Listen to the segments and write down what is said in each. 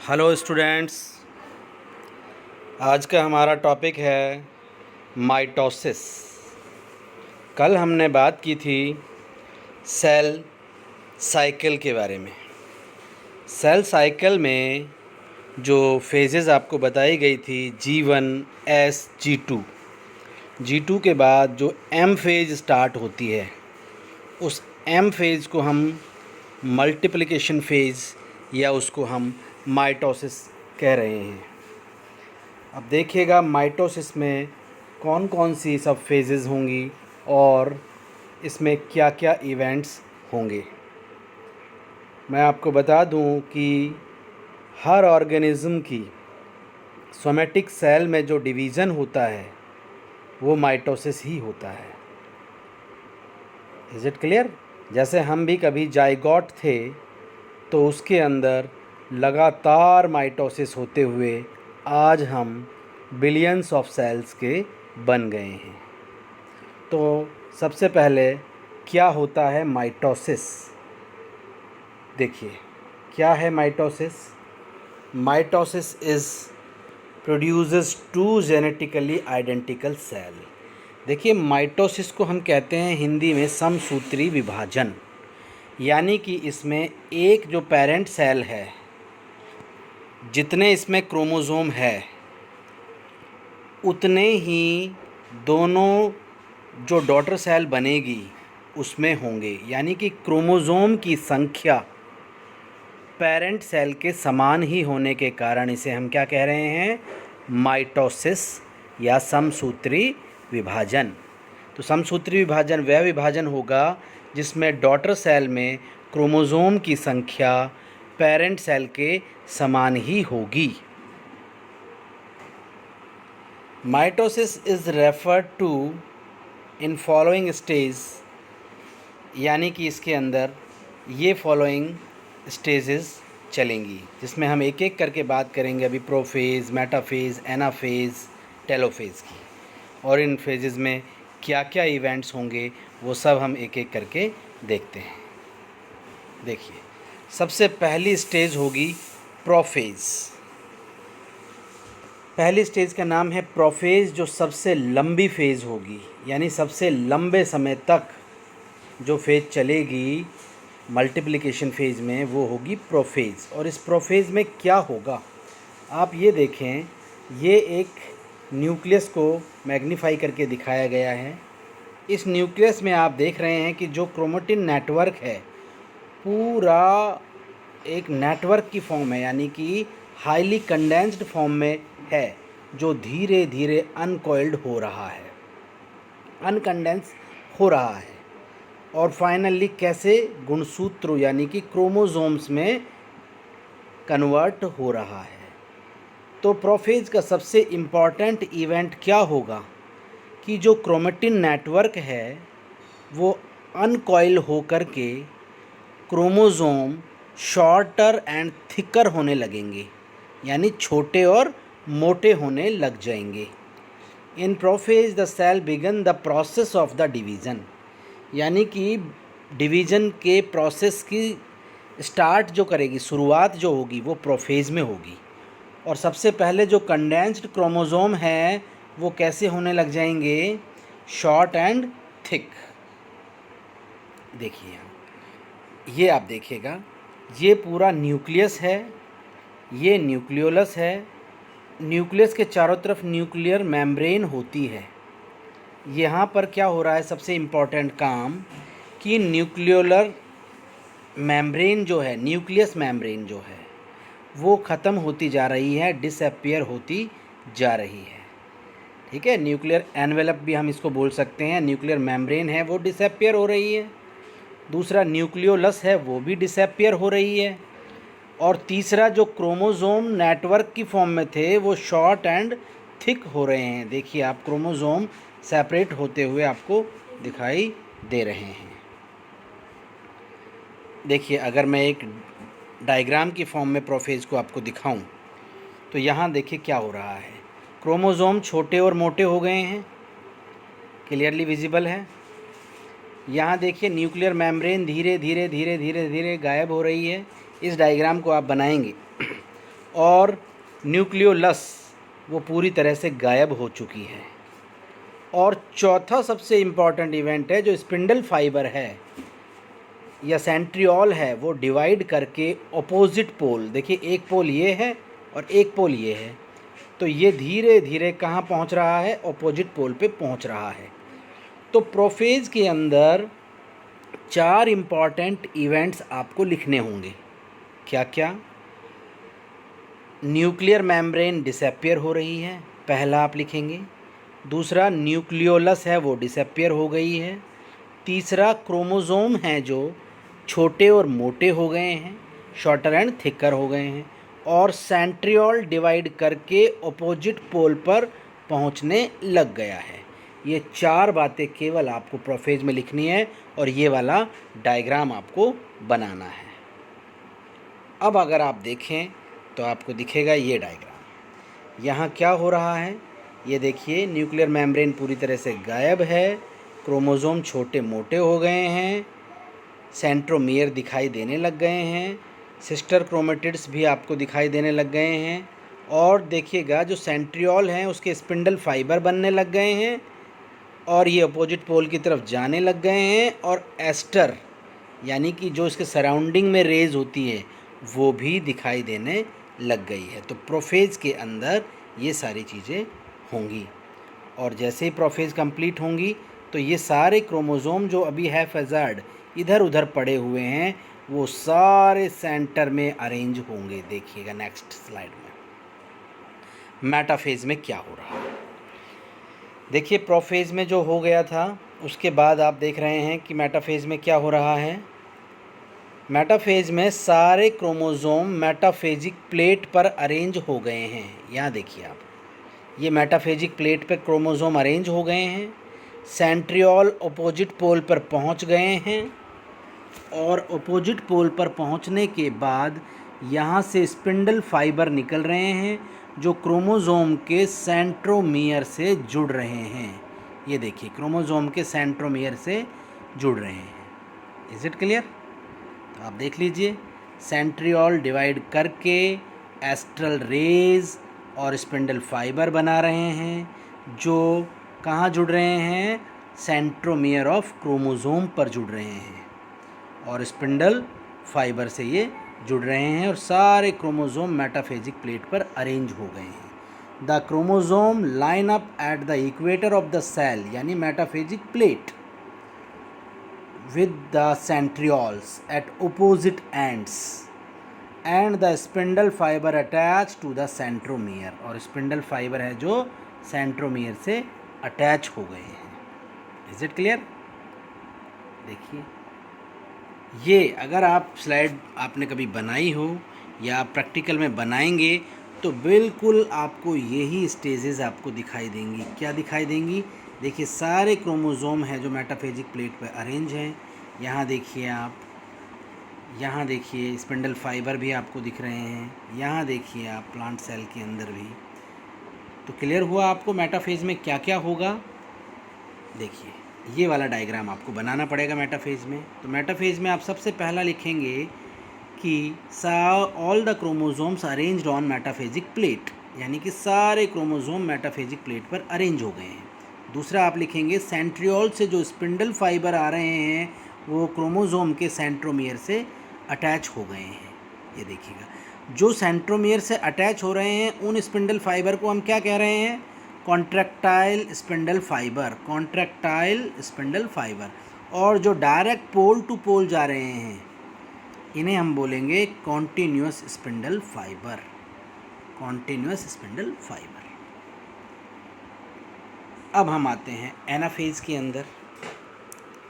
Hello students, आज का हमारा टॉपिक है माइटोसिस। कल हमने बात की थी सेल साइकिल के बारे में। सेल साइकिल में जो फेजेस आपको बताई गई थी G1 S G2, G2 के बाद जो M फेज स्टार्ट होती है, उस M फेज को हम मल्टीप्लिकेशन फेज या उसको हम माइटोसिस कह रहे हैं। अब देखिएगा माइटोसिस में कौन कौन सी सब फेजेस होंगी और इसमें क्या क्या इवेंट्स होंगे। मैं आपको बता दूं कि हर ऑर्गेनिज्म की सोमेटिक सेल में जो डिवीज़न होता है वो माइटोसिस ही होता है। Is it clear? जैसे हम भी कभी जाइगोट थे तो उसके अंदर लगातार माइटोसिस होते हुए आज हम बिलियंस ऑफ सेल्स के बन गए हैं। तो सबसे पहले क्या होता है माइटोसिस? देखिए क्या है mitosis. Mitosis is produces two genetically identical cell. देखिए माइटोसिस को हम कहते हैं हिंदी में समसूत्री विभाजन, यानी कि इसमें एक जो पेरेंट सेल है, जितने इसमें क्रोमोसोम है उतने ही दोनों जो डॉटर सेल बनेगी उसमें होंगे, यानी कि क्रोमोसोम की संख्या पेरेंट सेल के समान ही होने के कारण इसे हम क्या कह रहे हैं, माइटोसिस या समसूत्री विभाजन। तो समसूत्री विभाजन वह विभाजन होगा जिसमें डॉटर सेल में क्रोमोसोम की संख्या पेरेंट सेल के समान ही होगी। Mitosis is referred to in following stage, यानी कि इसके अंदर ये फॉलोइंग स्टेजेस चलेंगी, जिसमें हम एक एक करके बात करेंगे अभी प्रोफेज़, मेटाफेज़, एनाफेज़, टेलोफेज़ की, और इन फेजेस में क्या क्या इवेंट्स होंगे वो सब हम एक एक करके देखते हैं। देखिए सबसे पहली स्टेज होगी प्रोफेज़। पहली स्टेज का नाम है प्रोफेज़, जो सबसे लंबी फेज़ होगी, यानी सबसे लंबे समय तक जो फेज़ चलेगी मल्टीप्लिकेशन फेज़ में वो होगी प्रोफेज़। और इस प्रोफेज़ में क्या होगा आप ये देखें, ये एक न्यूक्लियस को मैग्नीफाई करके दिखाया गया है। इस न्यूक्लियस में आप देख रहे हैं कि जो क्रोमेटिन नेटवर्क है पूरा एक नेटवर्क की फॉर्म है, यानी कि हाईली कंडेंस्ड फॉर्म में है, जो धीरे धीरे अनकॉइल्ड हो रहा है, अनकंडेंस हो रहा है, और फाइनली कैसे गुणसूत्र यानी कि क्रोमोसोम्स में कन्वर्ट हो रहा है। तो प्रोफेज का सबसे इम्पॉर्टेंट इवेंट क्या होगा कि जो क्रोमेटिन नेटवर्क है वो अनकॉइल होकर के क्रोमोसोम शॉर्टर एंड थिकर होने लगेंगे, यानी छोटे और मोटे होने लग जाएंगे। In prophase the cell began the process of the division, यानी कि डिवीज़न के प्रोसेस की स्टार्ट जो करेगी, शुरुआत जो होगी वो प्रोफेज में होगी। और सबसे पहले जो कंडेंस्ड क्रोमोसोम हैं वो कैसे होने लग जाएंगे, शॉर्ट एंड थिक। देखिए ये आप देखिएगा, ये पूरा न्यूक्लियस है, ये न्यूक्लियोलस है। न्यूक्लियस के चारों तरफ न्यूक्लियर मेम्ब्रेन होती है। यहाँ पर क्या हो रहा है, सबसे इम्पॉर्टेंट काम कि न्यूक्लियोलर मेम्ब्रेन जो है, न्यूक्लियस मेम्ब्रेन जो है वो ख़त्म होती जा रही है, डिसअपियर होती जा रही है। ठीक है, न्यूक्लियर एनवेलप भी हम इसको बोल सकते हैं। न्यूक्लियर मेम्ब्रेन है वो डिसअपियर हो रही है, दूसरा न्यूक्लियोलस है वो भी डिसअपियर हो रही है, और तीसरा जो क्रोमोसोम नेटवर्क की फॉर्म में थे वो शॉर्ट एंड थिक हो रहे हैं। देखिए आप क्रोमोसोम सेपरेट होते हुए आपको दिखाई दे रहे हैं। देखिए अगर मैं एक डायग्राम की फॉर्म में प्रोफेज को आपको दिखाऊं तो यहाँ देखिए क्या हो रहा है, क्रोमोसोम छोटे और मोटे हो गए हैं, क्लियरली विजिबल है। यहाँ देखिए न्यूक्लियर मेम्ब्रेन धीरे धीरे धीरे धीरे धीरे गायब हो रही है। इस डायग्राम को आप बनाएंगे और न्यूक्लियोलस वो पूरी तरह से गायब हो चुकी है। और चौथा सबसे इम्पॉर्टेंट इवेंट है, जो स्पिंडल फाइबर है या सेंट्रियोल है, वो डिवाइड करके अपोजिट पोल, देखिए एक पोल ये है और एक पोल ये है, तो ये धीरे धीरे कहाँ पहुँच रहा है, अपोजिट पोल पे पहुँच रहा है। तो प्रोफेज के अंदर 4 इम्पॉर्टेंट इवेंट्स आपको लिखने होंगे। क्या क्या? न्यूक्लियर मेम्ब्रेन डिसअपियर हो रही है, पहला आप लिखेंगे। दूसरा, न्यूक्लियोलस है वो डिसअपियर हो गई है। तीसरा, क्रोमोज़ोम हैं जो छोटे और मोटे हो गए हैं, शॉर्टर एंड थिकर हो गए हैं। और सेंट्रियोल डिवाइड करके अपोजिट पोल पर पहुंचने लग गया है। ये 4 बातें केवल आपको प्रोफेज में लिखनी है और ये वाला डायग्राम आपको बनाना है। अब अगर आप देखें तो आपको दिखेगा ये डायग्राम। यहाँ क्या हो रहा है, ये देखिए, न्यूक्लियर मेम्ब्रेन पूरी तरह से गायब है, क्रोमोज़ोम छोटे मोटे हो गए हैं, सेंट्रोमियर दिखाई देने लग गए हैं, सिस्टर क्रोमेटिड्स भी आपको दिखाई देने लग गए हैं। और देखिएगा जो सेंट्रियोल हैं उसके स्पिंडल फाइबर बनने लग गए हैं और ये अपोजिट पोल की तरफ जाने लग गए हैं। और एस्टर यानी कि जो इसके सराउंडिंग में रेज होती है वो भी दिखाई देने लग गई है। तो प्रोफेज के अंदर ये सारी चीज़ें होंगी और जैसे ही प्रोफेज कंप्लीट होंगी तो ये सारे क्रोमोज़ोम जो अभी हैफेज़ार्ड इधर उधर पड़े हुए हैं वो सारे सेंटर में अरेंज होंगे। देखिएगा नेक्स्ट स्लाइड में मेटाफेज में क्या हो रहा है। देखिए प्रोफेज में जो हो गया था उसके बाद आप देख रहे हैं कि मेटाफेज में क्या हो रहा है। मेटाफेज में सारे क्रोमोज़ोम मेटाफेजिक प्लेट पर अरेंज हो गए हैं। यहाँ देखिए आप, ये मेटाफेजिक प्लेट पर क्रोमोज़ोम अरेंज हो गए हैं, सेंट्रियोल अपोजिट पोल पर पहुँच गए हैं और अपोजिट पोल पर पहुँचने के बाद यहाँ से स्पिंडल फाइबर निकल रहे हैं जो क्रोमोज़ोम के सेंट्रोमियर से जुड़ रहे हैं। ये देखिए क्रोमोज़ोम के सेंट्रोमियर से जुड़ रहे हैं। Is it clear? तो आप देख लीजिए, सेंट्रियोल डिवाइड करके एस्ट्रल रेज और स्पिंडल फाइबर बना रहे हैं जो कहाँ जुड़ रहे हैं, सेंट्रोमियर ऑफ क्रोमोज़ोम पर जुड़ रहे हैं और स्पिंडल फाइबर से ये जुड़ रहे हैं और सारे क्रोमोज़ोम मेटाफेजिक प्लेट पर अरेंज हो गए हैं। The chromosome line up at the equator of the cell यानी metaphasic plate with the centrioles at opposite ends and the spindle fiber attached to the centromere और spindle fiber है जो centromere से attach हो गए हैं। Is it clear? देखिए ये अगर आप स्लाइड आपने कभी बनाई हो या आप प्रैक्टिकल में बनाएंगे तो बिल्कुल आपको यही स्टेजेस आपको दिखाई देंगी। क्या दिखाई देंगी? देखिए सारे क्रोमोज़ोम हैं जो मेटाफेजिक प्लेट पर अरेंज हैं। यहाँ देखिए आप, यहाँ देखिए स्पिंडल फाइबर भी आपको दिख रहे हैं, यहाँ देखिए आप प्लांट सेल के अंदर भी। तो क्लियर हुआ आपको मेटाफेज में क्या क्या होगा। देखिए ये वाला डायग्राम आपको बनाना पड़ेगा मेटाफेज में। तो मेटाफेज में आप सबसे पहला लिखेंगे कि all the chromosomes arranged on metaphasic plate यानी कि सारे क्रोमोज़ोम मेटाफेजिक प्लेट पर अरेंज हो गए हैं। दूसरा आप लिखेंगे सेंट्रियोल से जो स्पिंडल फाइबर आ रहे हैं वो क्रोमोज़ोम के सेंट्रोमियर से अटैच हो गए हैं। ये देखिएगा जो सेंट्रोमियर से अटैच हो रहे हैं उन स्पिंडल फाइबर को हम क्या कह रहे हैं, contractile spindle fibre, contractile spindle fibre. और जो डायरेक्ट पोल टू पोल जा रहे हैं इन्हें हम बोलेंगे continuous spindle fibre, continuous spindle fibre. अब हम आते हैं एनाफेज के अंदर।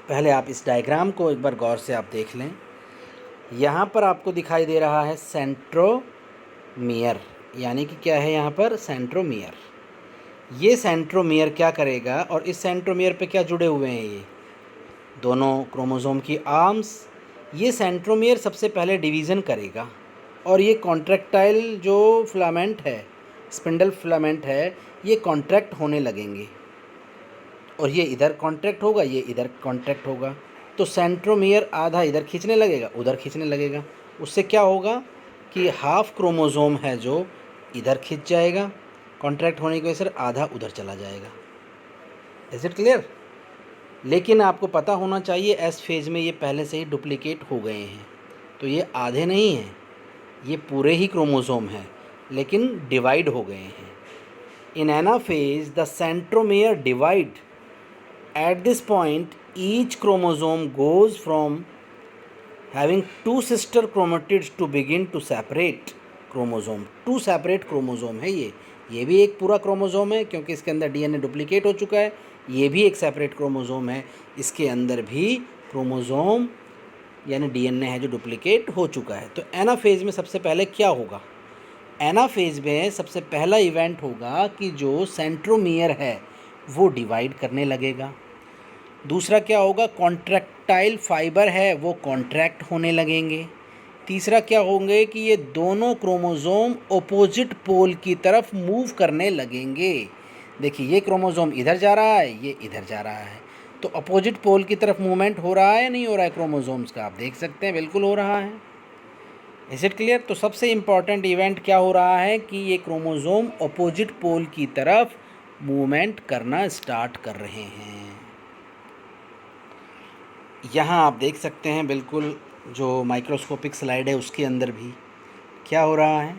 पहले आप इस डायग्राम को एक बार गौर से आप देख लें। यहाँ पर आपको दिखाई दे रहा है सेंट्रोमियर यानी कि क्या है यहाँ पर, सेंट्रोमियर। ये सेंट्रोमियर क्या करेगा और इस सेंट्रोमियर पे क्या जुड़े हुए हैं, ये दोनों क्रोमोज़ोम की आर्म्स। ये सेंट्रोमियर सबसे पहले डिवीज़न करेगा और ये कॉन्ट्रैक्टाइल जो फिलामेंट है, स्पिंडल फिलामेंट है, ये कॉन्ट्रैक्ट होने लगेंगे और ये इधर कॉन्ट्रैक्ट होगा, ये इधर कॉन्ट्रैक्ट होगा। तो सेंट्रोमियर आधा इधर खींचने लगेगा, उधर खींचने लगेगा। उससे क्या होगा, कि हाफ क्रोमोज़ोम है जो इधर खिंच जाएगा, कॉन्ट्रैक्ट होने की वजह से आधा उधर चला जाएगा। Is it clear? लेकिन आपको पता होना चाहिए एस फेज़ में ये पहले से ही डुप्लीकेट हो गए हैं, तो ये आधे नहीं हैं, ये पूरे ही क्रोमोज़ोम हैं, लेकिन डिवाइड हो गए हैं। In anaphase the centromere divide at this point, each chromosome goes from having two sister chromatids to begin to separate chromosome. To separate chromosome है ये भी एक पूरा क्रोमोज़ोम है क्योंकि इसके अंदर डीएनए डुप्लीकेट हो चुका है। ये भी एक सेपरेट क्रोमोज़ोम है, इसके अंदर भी क्रोमोज़ोम यानी डीएनए है जो डुप्लीकेट हो चुका है। तो एनाफेज में सबसे पहले क्या होगा? एनाफेज में सबसे पहला इवेंट होगा कि जो सेंट्रोमियर है वो डिवाइड करने लगेगा। दूसरा क्या होगा? कॉन्ट्रैक्टाइल फाइबर है वो कॉन्ट्रैक्ट होने लगेंगे। तीसरा क्या होंगे कि ये दोनों क्रोमोज़ोम ऑपोजिट पोल की तरफ मूव करने लगेंगे। देखिए ये क्रोमोज़ोम इधर जा रहा है, ये इधर जा रहा है, तो अपोजिट पोल की तरफ मूवमेंट हो रहा है या नहीं हो रहा है क्रोमोज़ोम्स का? आप देख सकते हैं बिल्कुल हो रहा है। Is it clear? तो सबसे इम्पॉर्टेंट इवेंट क्या हो रहा है कि ये क्रोमोज़ोम अपोजिट पोल की तरफ मूवमेंट करना स्टार्ट कर रहे हैं। यहाँ आप देख सकते हैं बिल्कुल जो माइक्रोस्कोपिक स्लाइड है उसके अंदर भी क्या हो रहा है।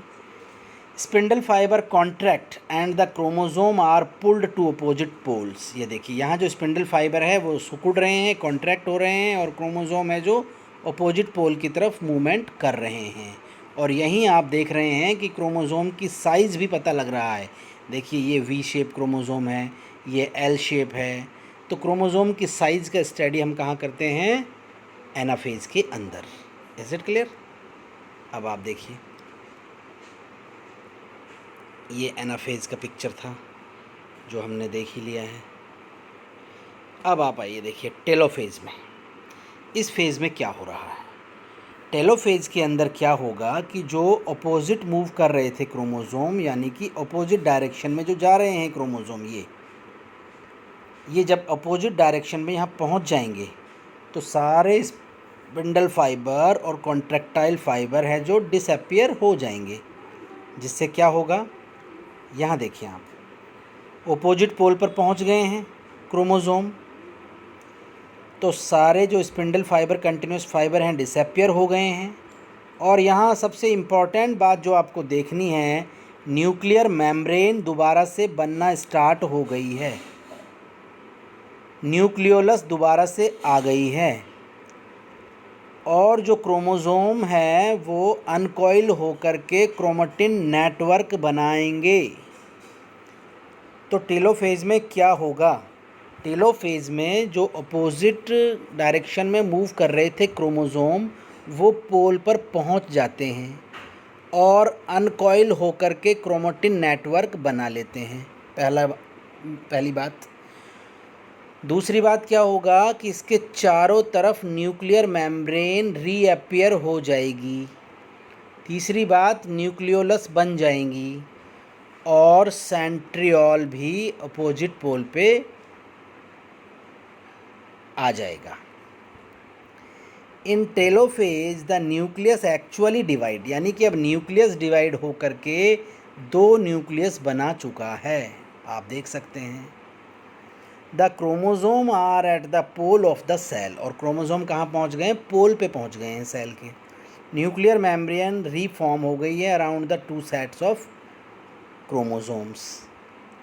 Spindle fibre contract and the chromosome are pulled to opposite poles. ये देखिए यहाँ जो स्पिंडल फाइबर है वो सिकुड़ रहे हैं, कॉन्ट्रैक्ट हो रहे हैं, और क्रोमोज़ोम है जो अपोजिट पोल की तरफ मूवमेंट कर रहे हैं। और यहीं आप देख रहे हैं कि क्रोमोज़ोम की साइज़ भी पता लग रहा है। देखिए ये वी शेप क्रोमोज़ोम है, ये एल शेप है। तो क्रोमोज़ोम की साइज़ का स्टडी हम कहाँ करते हैं? एनाफेज के अंदर। Is it clear? अब आप देखिए ये एनाफेज का पिक्चर था जो हमने देख ही लिया है। अब आप आइए देखिए टेलोफेज में। इस फेज़ में क्या हो रहा है? टेलोफेज के अंदर क्या होगा कि जो अपोजिट मूव कर रहे थे क्रोमोज़ोम, यानी कि अपोजिट डायरेक्शन में जो जा रहे हैं क्रोमोज़ोम, ये जब अपोजिट डायरेक्शन में यहाँ पहुँच जाएंगे तो सारे स्पिंडल फाइबर और कॉन्ट्रैक्टाइल फाइबर है जो डिसअपियर हो जाएंगे। जिससे क्या होगा? यहाँ देखिए आप अपोजिट पोल पर पहुँच गए हैं क्रोमोज़ोम, तो सारे जो स्पिंडल फाइबर कंटिन्यूस फाइबर हैं डिसअपियर हो गए हैं। और यहाँ सबसे इम्पॉर्टेंट बात जो आपको देखनी है, न्यूक्लियर मेम्ब्रेन दोबारा से बनना स्टार्ट हो गई है, न्यूक्लियोलस दोबारा से आ गई है, और जो क्रोमोज़ोम है वो अनकॉइल होकर के क्रोमेटिन नेटवर्क बनाएंगे। तो टेलोफेज में क्या होगा? टेलोफेज में जो अपोजिट डायरेक्शन में मूव कर रहे थे क्रोमोज़ोम वो पोल पर पहुंच जाते हैं और अनकॉइल होकर के क्रोमेटिन नेटवर्क बना लेते हैं। पहली बात। दूसरी बात क्या होगा कि इसके चारों तरफ न्यूक्लियर मेम्ब्रेन रीअपियर हो जाएगी। तीसरी बात, न्यूक्लियोलस बन जाएंगी और सेंट्रियोल भी अपोजिट पोल पे आ जाएगा। In telophase the nucleus actually divide, यानी कि अब न्यूक्लियस डिवाइड हो करके दो न्यूक्लियस बना चुका है। आप देख सकते हैं the chromosome are at the pole of the cell, और क्रोमोज़ोम कहाँ पहुँच गए? पोल पे पहुँच गए हैं सेल के। न्यूक्लियर मेम्ब्रेन रीफॉर्म हो गई है around the two sets of chromosomes.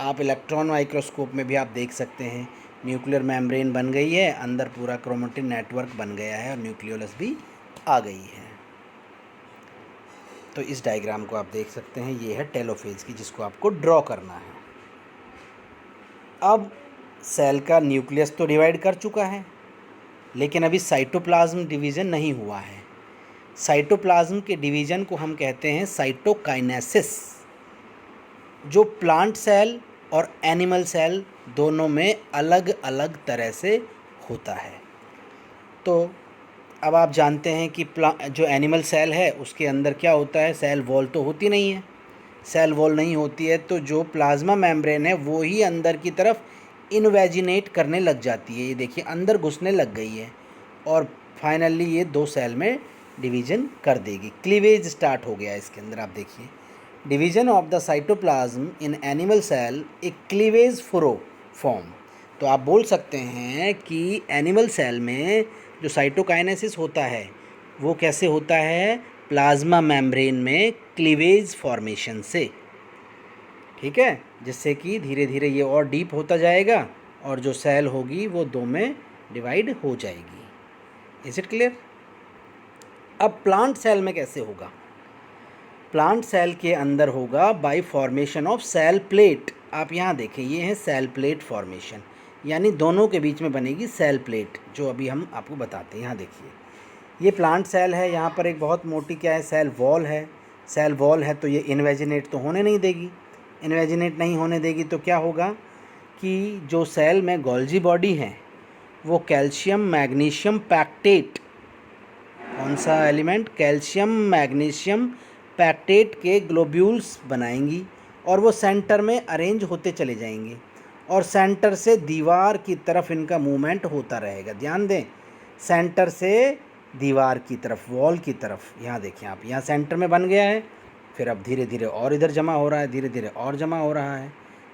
आप इलेक्ट्रॉन माइक्रोस्कोप में भी आप देख सकते हैं न्यूक्लियर मेम्ब्रेन बन गई है, अंदर पूरा क्रोमेटिन नेटवर्क बन गया है और न्यूक्लियोलस भी आ गई है। तो इस डायग्राम को आप देख सकते हैं, ये है टेलोफेज की जिसको आपको ड्रॉ करना है। अब सेल का न्यूक्लियस तो डिवाइड कर चुका है, लेकिन अभी साइटोप्लाज्म डिवीज़न नहीं हुआ है। साइटोप्लाज्म के डिवीज़न को हम कहते हैं साइटोकाइनेसिस, जो प्लांट सेल और एनिमल सेल दोनों में अलग अलग तरह से होता है। तो अब आप जानते हैं कि जो एनिमल सेल है उसके अंदर क्या होता है? सेल वॉल तो होती नहीं है। सेल वॉल नहीं होती है तो जो प्लाज्मा मेम्ब्रेन है वो ही अंदर की तरफ इनवेजिनेट करने लग जाती है। ये देखिए अंदर घुसने लग गई है और फाइनली ये दो सेल में डिवीज़न कर देगी। क्लीवेज स्टार्ट हो गया इसके अंदर, आप देखिए, division of the cytoplasm in animal cell a cleavage form. तो आप बोल सकते हैं कि एनिमल सेल में जो साइटोकाइनेसिस होता है वो कैसे होता है, प्लाज्मा मेम्ब्रेन में क्लीवेज फॉर्मेशन से, ठीक है, जिससे कि धीरे धीरे ये और डीप होता जाएगा और जो सेल होगी वो दो में डिवाइड हो जाएगी। Is it clear? अब प्लांट सेल में कैसे होगा? प्लांट सेल के अंदर होगा by formation of cell plate. आप यहाँ देखें, ये है सेल प्लेट फॉर्मेशन, यानी दोनों के बीच में बनेगी सेल प्लेट, जो अभी हम आपको बताते हैं। यहाँ देखिए, ये प्लांट सेल है, यहाँ पर एक बहुत मोटी क्या है, सेल वॉल है। सेल वॉल है तो ये इन्वेजिनेट तो होने नहीं देगी। इन्वेजिनेट नहीं होने देगी तो क्या होगा कि जो सेल में गोल्जी बॉडी है वो कैल्शियम मैग्नीशियम पैक्टेट, कौन सा एलिमेंट, कैल्शियम मैग्नीशियम पैक्टेट के ग्लोब्यूल्स बनाएंगी और वो सेंटर में अरेंज होते चले जाएंगे और सेंटर से दीवार की तरफ इनका मूवमेंट होता रहेगा। ध्यान दें, सेंटर से दीवार की तरफ, वॉल की तरफ। यहाँ देखिए आप, यहाँ सेंटर में बन गया है, फिर अब धीरे धीरे और इधर जमा हो रहा है, धीरे धीरे और जमा हो रहा है,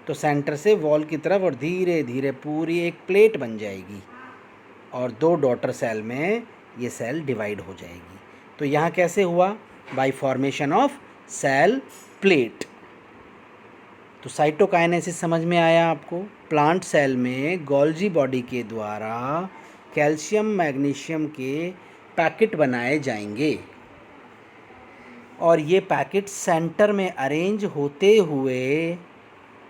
तो सेंटर से वॉल की तरफ और धीरे धीरे पूरी एक प्लेट बन जाएगी और दो डॉटर सेल में ये सेल डिवाइड हो जाएगी। तो यहाँ कैसे हुआ, by formation of cell plate. तो साइटोकाइनेसिस समझ में आया आपको? प्लांट सेल में गोल्जी बॉडी के द्वारा कैल्शियम मैग्नीशियम के पैकेट बनाए जाएंगे और ये पैकेट सेंटर में अरेंज होते हुए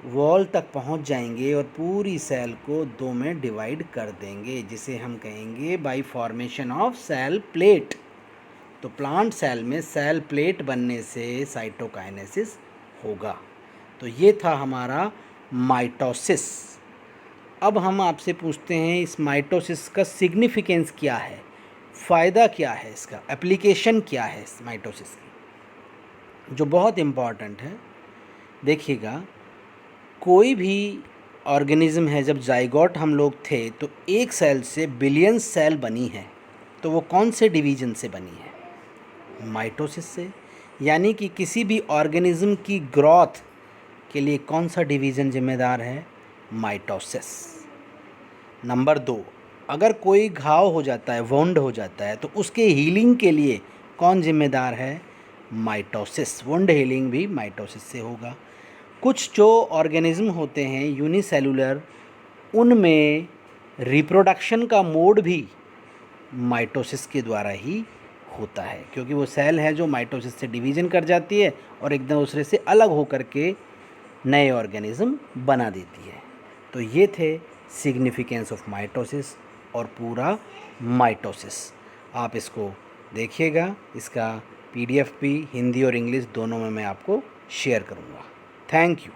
वॉल तक पहुंच जाएंगे और पूरी सेल को दो में डिवाइड कर देंगे, जिसे हम कहेंगे by formation of cell plate. तो प्लांट सेल में सेल प्लेट बनने से साइटोकाइनेसिस होगा। तो ये था हमारा माइटोसिस। अब हम आपसे पूछते हैं इस माइटोसिस का सिग्निफिकेंस क्या है, फ़ायदा क्या है, इसका एप्लीकेशन क्या है इस माइटोसिस की, जो बहुत इम्पॉर्टेंट है। देखिएगा, कोई भी ऑर्गेनिज्म है, जब जाइगोट हम लोग थे तो एक सेल से बिलियन सेल बनी है, तो वो कौन से डिवीज़न से बनी है, माइटोसिस से। यानी कि किसी भी ऑर्गेनिज्म की ग्रोथ के लिए कौन सा डिवीज़न जिम्मेदार है, माइटोसिस। नंबर 2, अगर कोई घाव हो जाता है, वुंड हो जाता है, तो उसके हीलिंग के लिए कौन जिम्मेदार है, माइटोसिस। वुंड हीलिंग भी माइटोसिस से होगा। कुछ जो ऑर्गेनिज्म होते हैं यूनिसेलुलर, उनमें रिप्रोडक्शन का मोड भी माइटोसिस के द्वारा ही होता है, क्योंकि वो सेल है जो माइटोसिस से डिवीज़न कर जाती है और एक दूसरे से अलग होकर के नए ऑर्गेनिज्म बना देती है। तो ये थे सिग्निफिकेंस ऑफ माइटोसिस और पूरा माइटोसिस। आप इसको देखिएगा, इसका PDF भी हिंदी और इंग्लिश दोनों में मैं आपको शेयर करूँगा। Thank you.